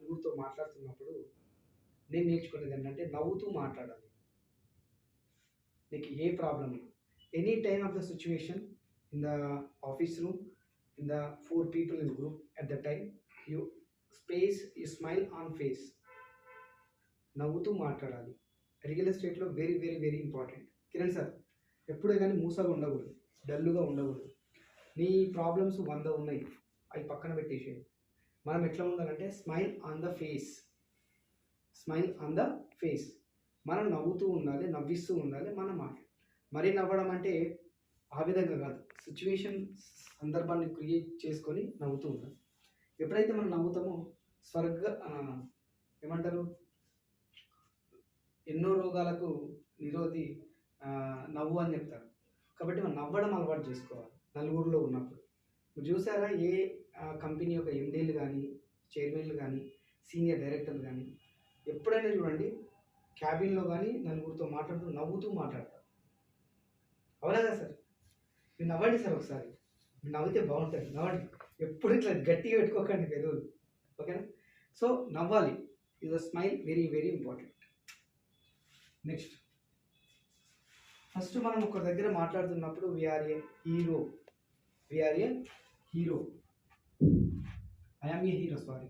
నలుగురితో మాట్లాడుతున్నప్పుడు నేను నేర్చుకునేది ఏంటంటే నవ్వుతూ మాట్లాడాలి. నీకు ఏ ప్రాబ్లమ్ ఉన్నా, any time of the situation in the office room, in the 4 people in group at the time, you you smile on face. నవ్వుతూ మాట్లాడాలి. రియల్ ఎస్టేట్లో very very very important. Kiran sir ఎప్పుడే కానీ మూసగా ఉండకూడదు, డల్గా ఉండకూడదు. నీ ప్రాబ్లమ్స్ 100 ఉన్నాయి, అవి పక్కన పెట్టేసేది. మనం ఎట్లా ఉండాలంటే smile on the face, smile on the face. మనం నవ్వుతూ ఉండాలి, నవ్విస్తూ ఉండాలి మన మాట. మరీ నవ్వడం అంటే ఆ విధంగా కాదు, సిచ్యువేషన్ సందర్భాన్ని క్రియేట్ చేసుకొని నవ్వుతూ ఉండాలి. ఎప్పుడైతే మనం నవ్వుతామో ఏమంటారు, ఎన్నో రోగాలకు నిరోధి నవ్వు అని చెప్తారు. కాబట్టి మనం నవ్వడం అలవాటు చేసుకోవాలి నలుగురిలో ఉన్నప్పుడు. మీరు చూసారా, ఏ కంపెనీ యొక్క ఎండీలు కానీ, చైర్మన్లు కానీ, సీనియర్ డైరెక్టర్లు కానీ ఎప్పుడైనా చూడండి, క్యాబిన్లో కానీ నలుగురితో మాట్లాడుతూ నవ్వుతూ మాట్లాడతారు. అవునా కదా సార్? మీరు నవ్వండి సార్ ఒకసారి, మీరు నవ్వితే బాగుంటుంది. నవ్వండి, ఎప్పుడు ఇట్లా గట్టిగా పెట్టుకోకండి పెదవులు, ఓకేనా? సో నవ్వాలి, ఇది the smile very very important. Next, first మనం ఒక దగ్గర మాట్లాడుతున్నప్పుడు we are a hero, I am a hero, sorry.